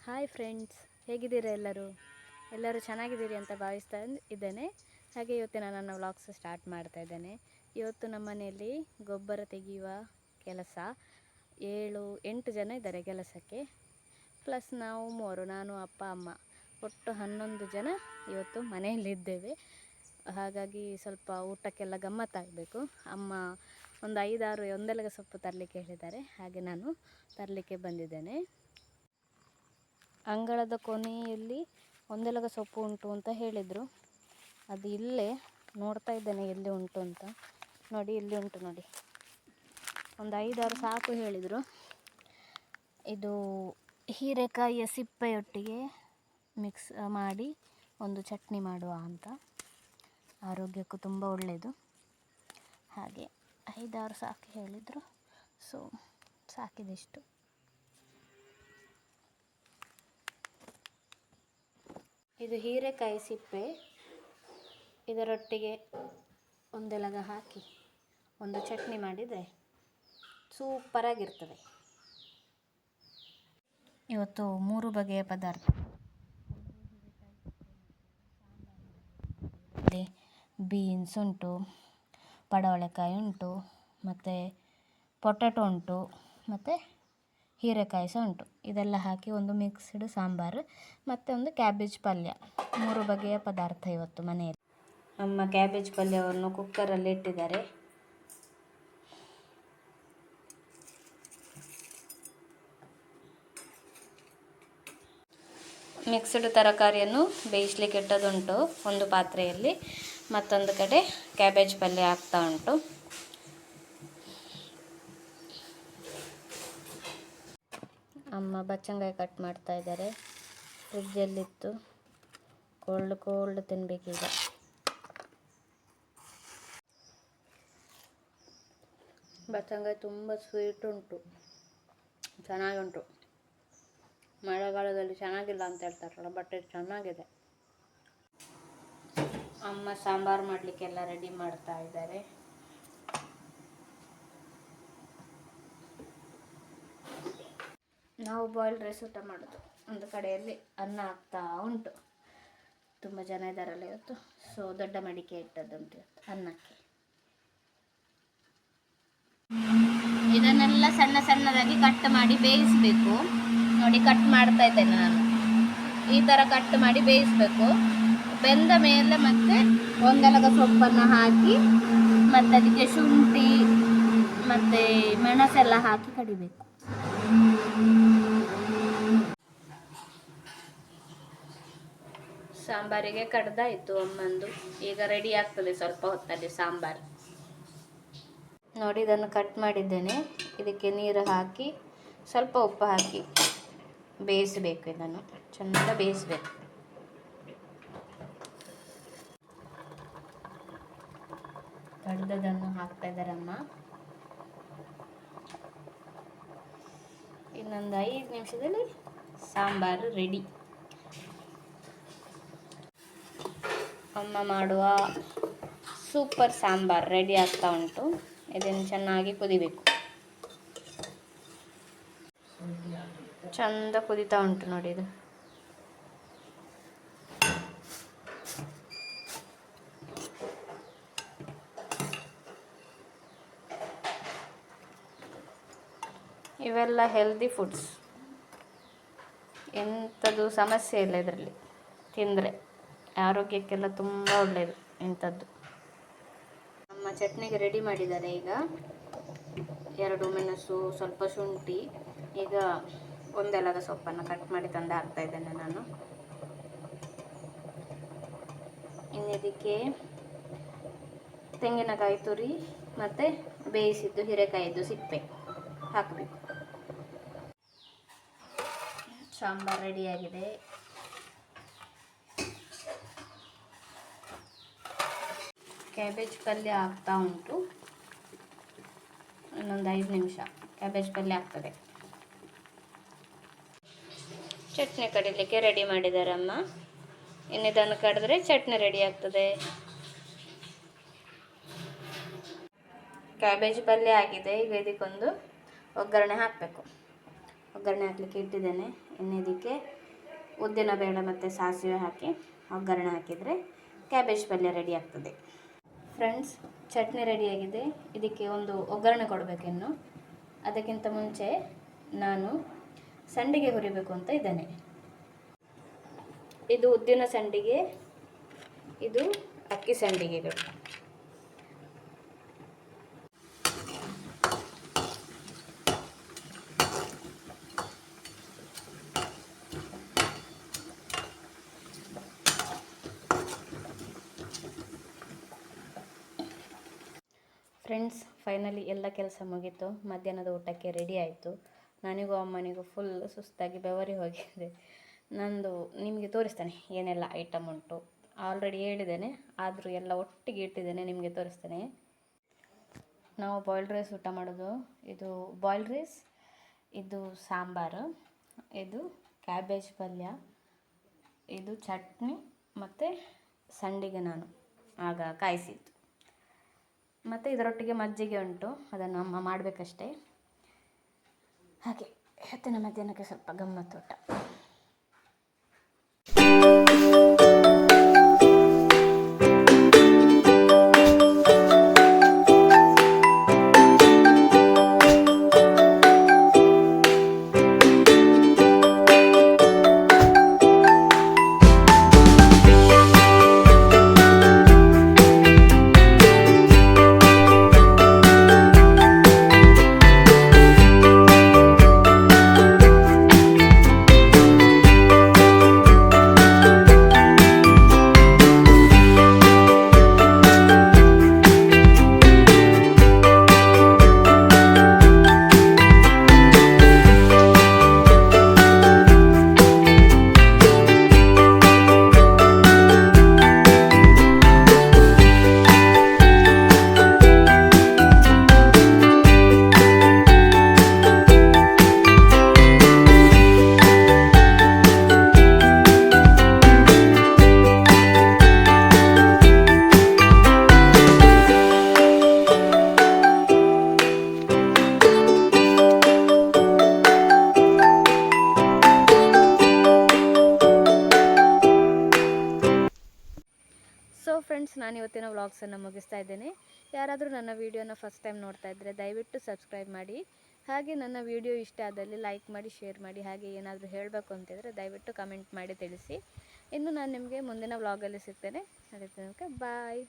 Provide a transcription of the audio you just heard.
Hi friends, ಹೇಗಿದ್ದೀರಾ ಎಲ್ಲರೂ ಚೆನ್ನಾಗಿದ್ದೀರಿ ಅಂತ ಭಾವಿಸ್ತಾ ಇದ್ದೇನೆ. ಹಾಗೆ ಇವತ್ತಿನ ನನ್ನ ವ್ಲಾಗ್ಸ್ ಸ್ಟಾರ್ಟ್ ಮಾಡ್ತಾ ಇದ್ದೇನೆ. ಇವತ್ತು ನಮ್ಮ ಮನೆಯಲ್ಲಿ ಗೊಬ್ಬರ ತೆಗೆಯುವ ಕೆಲಸ 7-8 ಜನ ಇದ್ದಾರೆ ಕೆಲಸಕ್ಕೆ. ಪ್ಲಸ್ ನಾವು ನಾನು ಅಪ್ಪ ಅಮ್ಮ ಒಟ್ಟು 11 ಜನ ಇವತ್ತು ಮನೆಯಲ್ಲಿದ್ದೇವೆ. ಹಾಗಾಗಿ ಸ್ವಲ್ಪ ಊಟಕ್ಕೆಲ್ಲ ಗಮ್ಮತ್ತಾಗಬೇಕು. ಅಮ್ಮ ಒಂದು 5-6 ಒಂದೆಲಗ ಸೊಪ್ಪು ತರಲಿಕ್ಕೆ ಹೇಳಿದ್ದಾರೆ. ಹಾಗೆ ನಾನು ತರಲಿಕ್ಕೆ ಬಂದಿದ್ದೇನೆ. ಅಂಗಳದ ಕೊನೆಯಲ್ಲಿ ಒಂದೆಲಗ ಸೊಪ್ಪು ಉಂಟು ಅಂತ ಹೇಳಿದರು. ಅದು ಇಲ್ಲೇ ನೋಡ್ತಾ ಇದ್ದೇನೆ ಎಲ್ಲಿ ಉಂಟು ಅಂತ. ನೋಡಿ, ಇಲ್ಲಿ ಉಂಟು ನೋಡಿ. ಒಂದು 5-6 ಸಾಕು ಹೇಳಿದರು. ಇದು ಹೀರೆಕಾಯಿಯ ಸಿಪ್ಪೆಯೊಟ್ಟಿಗೆ ಮಿಕ್ಸ್ ಮಾಡಿ ಒಂದು ಚಟ್ನಿ ಮಾಡುವ ಅಂತ. ಆರೋಗ್ಯಕ್ಕೂ ತುಂಬ ಒಳ್ಳೆಯದು. ಹಾಗೆ 5-6 ಸಾಕು ಹೇಳಿದರು. ಸೊ ಸಾಕಿದೆಷ್ಟು. ಇದು ಹೀರೆಕಾಯಿ ಸಿಪ್ಪೆ. ಇದರೊಟ್ಟಿಗೆ ಒಂದೆಲಗ ಹಾಕಿ ಒಂದು ಚಟ್ನಿ ಮಾಡಿದರೆ ಸೂಪರಾಗಿರ್ತದೆ. ಇವತ್ತು 3 ಬಗೆಯ ಪದಾರ್ಥ. ಬೀನ್ಸ್ ಉಂಟು, ಪಡವಳೆಕಾಯಿ ಉಂಟು, ಮತ್ತು ಪೊಟ್ಯಾಟೊ ಉಂಟು, ಮತ್ತು ಹೀರೆಕಾಯಿ ಸಹ ಉಂಟು. ಇದೆಲ್ಲ ಹಾಕಿ ಒಂದು ಮಿಕ್ಸ್ಡ್ ಸಾಂಬಾರು ಮತ್ತು ಒಂದು ಕ್ಯಾಬೇಜ್ ಪಲ್ಯ. 3 ಬಗೆಯ ಪದಾರ್ಥ ಇವತ್ತು ಮನೆಯಲ್ಲಿ. ಅಮ್ಮ ಕ್ಯಾಬೇಜ್ ಪಲ್ಯವನ್ನು ಕುಕ್ಕರಲ್ಲಿ ಇಟ್ಟಿದ್ದಾರೆ. ಮಿಕ್ಸ್ಡ್ ತರಕಾರಿಯನ್ನು ಬೇಯಿಸ್ಲಿಕ್ಕೆ ಇಟ್ಟದುಂಟು ಒಂದು ಪಾತ್ರೆಯಲ್ಲಿ. ಮತ್ತೊಂದು ಕಡೆ ಕ್ಯಾಬೇಜ್ ಪಲ್ಯ ಆಗ್ತಾ ಉಂಟು. ಅಮ್ಮ ಬಚ್ಚಂಗಾಯಿ ಕಟ್ ಮಾಡ್ತಾ ಇದ್ದಾರೆ. ಫ್ರಿಜ್ಜಲ್ಲಿತ್ತು, ಕೋಲ್ಡ್ ತಿನ್ನಬೇಕೀಗ. ಬಚ್ಚಂಗಾಯಿ ತುಂಬ ಸ್ವೀಟ್ ಉಂಟು, ಚೆನ್ನಾಗುಂಟು. ಮಳೆಗಾಲದಲ್ಲಿ ಚೆನ್ನಾಗಿಲ್ಲ ಅಂತ ಹೇಳ್ತಾರಲ್ಲ, ಬಟ್ ಇದು ಚೆನ್ನಾಗಿದೆ. ಅಮ್ಮ ಸಾಂಬಾರು ಮಾಡಲಿಕ್ಕೆಲ್ಲ ರೆಡಿ ಮಾಡ್ತಾ ಇದ್ದಾರೆ. ನಾವು ಬಾಯ್ಲ್ಡ್ ರೈಸ್ ಊಟ ಮಾಡೋದು. ಒಂದು ಕಡೆಯಲ್ಲಿ ಅನ್ನ ಆಗ್ತಾ ಉಂಟು. ತುಂಬ ಜನ ಇದ್ದಾರಲ್ಲ ಇವತ್ತು, ಸೊ ದೊಡ್ಡ ಮಡಿಕೆ ಇಟ್ಟದ್ದುಂಟು ಇವತ್ತು ಅನ್ನಕ್ಕೆ. ಇದನ್ನೆಲ್ಲ ಸಣ್ಣ ಸಣ್ಣದಾಗಿ ಕಟ್ ಮಾಡಿ ಬೇಯಿಸಬೇಕು. ನೋಡಿ, ಕಟ್ ಮಾಡ್ತಾ ಇದ್ದೇನೆ ನಾನು. ಈ ಥರ ಕಟ್ ಮಾಡಿ ಬೇಯಿಸಬೇಕು. ಬೆಂದ ಮೇಲೆ ಮತ್ತೆ ಒಂದೆಲಗ ಸೊಪ್ಪನ್ನು ಹಾಕಿ ಮತ್ತು ಅದಕ್ಕೆ ಶುಂಠಿ ಮತ್ತು ಮೆಣಸೆಲ್ಲ ಹಾಕಿ ಕಡಿಬೇಕು. ಸಾಂಬಾರಿಗೆ ಕಡ್ದಾಯಿತು ಅಮ್ಮಂದು. ಈಗ ರೆಡಿ ಆಗ್ತದೆ ಸ್ವಲ್ಪ ಹೊತ್ತಲ್ಲಿ ಸಾಂಬಾರು. ನೋಡಿ, ಇದನ್ನು ಕಟ್ ಮಾಡಿದ್ದೇನೆ. ಇದಕ್ಕೆ ನೀರು ಹಾಕಿ ಸ್ವಲ್ಪ ಉಪ್ಪು ಹಾಕಿ ಬೇಯಿಸಬೇಕು. ಇದನ್ನು ಚೆಂದ ಬೇಯಿಸಬೇಕು. ಕಡ್ದದನ್ನು ಹಾಕ್ತಾ ಇದ್ದಾರೆ ಅಮ್ಮ. ಇನ್ನೊಂದು 5 ನಿಮಿಷದಲ್ಲಿ ಸಾಂಬಾರು ರೆಡಿ. ಅಮ್ಮ ಮಾಡುವ ಸೂಪರ್ ಸಾಂಬಾರು ರೆಡಿ ಆಗ್ತಾ ಉಂಟು. ಇದನ್ನು ಚೆನ್ನಾಗಿ ಕುದಿಬೇಕು. ಚಂದ ಕುದಿತಾ ಉಂಟು ನೋಡಿ. ಇದು ಇವೆಲ್ಲ ಹೆಲ್ದಿ ಫುಡ್ಸ್. ಎಂಥದ್ದು ಸಮಸ್ಯೆ ಇಲ್ಲ ಇದರಲ್ಲಿ. ತಿಂದರೆ ಆರೋಗ್ಯಕ್ಕೆಲ್ಲ ತುಂಬ ಒಳ್ಳೆಯದು ಇಂಥದ್ದು. ನಮ್ಮ ಚಟ್ನಿಗೆ ರೆಡಿ ಮಾಡಿದ್ದಾರೆ. ಈಗ 2 ಮೆಣಸು, ಸ್ವಲ್ಪ ಶುಂಠಿ, ಈಗ ಒಂದೆಲಗ ಸೊಪ್ಪನ್ನು ಕಟ್ ಮಾಡಿ ತಂದು ಹಾಕ್ತಾ ಇದ್ದೇನೆ ನಾನು. ಇನ್ನು ಇದಕ್ಕೆ ತೆಂಗಿನಕಾಯಿ ತುರಿ ಮತ್ತು ಬೇಯಿಸಿದ್ದು ಹೀರೆಕಾಯಿದ್ದು ಸಿಪ್ಪೆ ಹಾಕಬೇಕು. ಸಾಂಬಾರು ರೆಡಿಯಾಗಿದೆ. ಕ್ಯಾಬೇಜ್ ಪಲ್ಯ ಆಗ್ತಾ ಉಂಟು. ಇನ್ನೊಂದು 5 ನಿಮಿಷ ಕ್ಯಾಬೇಜ್ ಪಲ್ಯ ಆಗ್ತದೆ. ಚಟ್ನಿ ಕಡಿಲಿಕ್ಕೆ ರೆಡಿ ಮಾಡಿದ್ದಾರೆ ಅಮ್ಮ. ಇನ್ನಿದನ್ನು ಕಡಿದ್ರೆ ಚಟ್ನಿ ರೆಡಿ ಆಗ್ತದೆ. ಕ್ಯಾಬೇಜ್ ಪಲ್ಯ ಆಗಿದೆ. ಈಗ ಇದಕ್ಕೊಂದು ಒಗ್ಗರಣೆ ಹಾಕಬೇಕು. ಒಗ್ಗರಣೆ ಹಾಕಲಿಕ್ಕೆ ಇಟ್ಟಿದ್ದೇನೆ. ಇದಕ್ಕೆ ಉದ್ದಿನಬೇಳೆ ಮತ್ತು ಸಾಸಿವೆ ಹಾಕಿ ಒಗ್ಗರಣೆ ಹಾಕಿದರೆ ಕ್ಯಾಬೇಜ್ ಪಲ್ಯ ರೆಡಿ ಆಗ್ತದೆ. ಫ್ರೆಂಡ್ಸ್, ಚಟ್ನಿ ರೆಡಿಯಾಗಿದೆ. ಇದಕ್ಕೆ ಒಂದು ಒಗ್ಗರಣೆ ಕೊಡಬೇಕಿನ್ನು. ಅದಕ್ಕಿಂತ ಮುಂಚೆ ನಾನು ಸಂಡಿಗೆ ಹುರಿಬೇಕು ಅಂತ ಇದ್ದೇನೆ. ಇದು ಉದ್ದಿನ ಸಂಡಿಗೆ, ಇದು ಅಕ್ಕಿ ಸಂಡಿಗೆಗಳು. ಫ್ರೆಂಡ್ಸ್, ಫೈನಲಿ ಎಲ್ಲ ಕೆಲಸ ಮುಗೀತು. ಮಧ್ಯಾಹ್ನದ ಊಟಕ್ಕೆ ರೆಡಿ ಆಯಿತು. ನನಗೂ ಅಮ್ಮನಿಗೂ ಫುಲ್ ಸುಸ್ತಾಗಿ ಬೆವರಿ ಹೋಗಿದೆ. ನಂದು ನಿಮಗೆ ತೋರಿಸ್ತೇನೆ ಏನೆಲ್ಲ ಐಟಮ್ ಉಂಟು. ಆಲ್ರೆಡಿ ಹೇಳಿದ್ದೇನೆ, ಆದರೂ ಎಲ್ಲ ಒಟ್ಟಿಗೆ ಇಟ್ಟಿದ್ದೇನೆ, ನಿಮಗೆ ತೋರಿಸ್ತೇನೆ. ನಾವು ಬಾಯ್ಲ್ಡ್ ರೈಸ್ ಊಟ ಮಾಡೋದು. ಇದು ಬಾಯ್ಲ್ಡ್ ರೈಸ್, ಇದು ಸಾಂಬಾರು, ಇದು ಕ್ಯಾಬೇಜ್ ಪಲ್ಯ, ಇದು ಚಟ್ನಿ ಮತ್ತು ಸಂಡಿಗೆ ನಾನು ಆಗ ಕಾಯಿಸಿದ್ದು. ಮತ್ತು ಇದರೊಟ್ಟಿಗೆ ಮಜ್ಜಿಗೆ ಉಂಟು, ಅದನ್ನು ಅಮ್ಮ ಮಾಡಬೇಕಷ್ಟೇ. ಹಾಗೆ ಇವತ್ತಿನ ಮಧ್ಯಾಹ್ನಕ್ಕೆ ಸ್ವಲ್ಪ ಗಮ್ಮತ್ತು ಊಟ. ಸೊ ಫ್ರೆಂಡ್ಸ್, ನಾನು ಇವತ್ತಿನ ವ್ಲಾಗ್ಸನ್ನು ಮುಗಿಸ್ತಾ ಇದ್ದೇನೆ. ಯಾರಾದರೂ ನನ್ನ ವೀಡಿಯೋನ ಫಸ್ಟ್ ಟೈಮ್ ನೋಡ್ತಾ ಇದ್ದರೆ ದಯವಿಟ್ಟು ಸಬ್ಸ್ಕ್ರೈಬ್ ಮಾಡಿ. ಹಾಗೆ ನನ್ನ ವೀಡಿಯೋ ಇಷ್ಟ ಆದಲ್ಲಿ ಲೈಕ್ ಮಾಡಿ, ಶೇರ್ ಮಾಡಿ. ಹಾಗೆ ಏನಾದರೂ ಹೇಳಬೇಕು ಅಂತಿದ್ರೆ ದಯವಿಟ್ಟು ಕಮೆಂಟ್ ಮಾಡಿ ತಿಳಿಸಿ. ಇನ್ನು ನಾನು ನಿಮಗೆ ಮುಂದಿನ ವ್ಲಾಗಲ್ಲಿ ಸಿಗ್ತೇನೆ. ಅದಕ್ಕೆ ಬಾಯ್.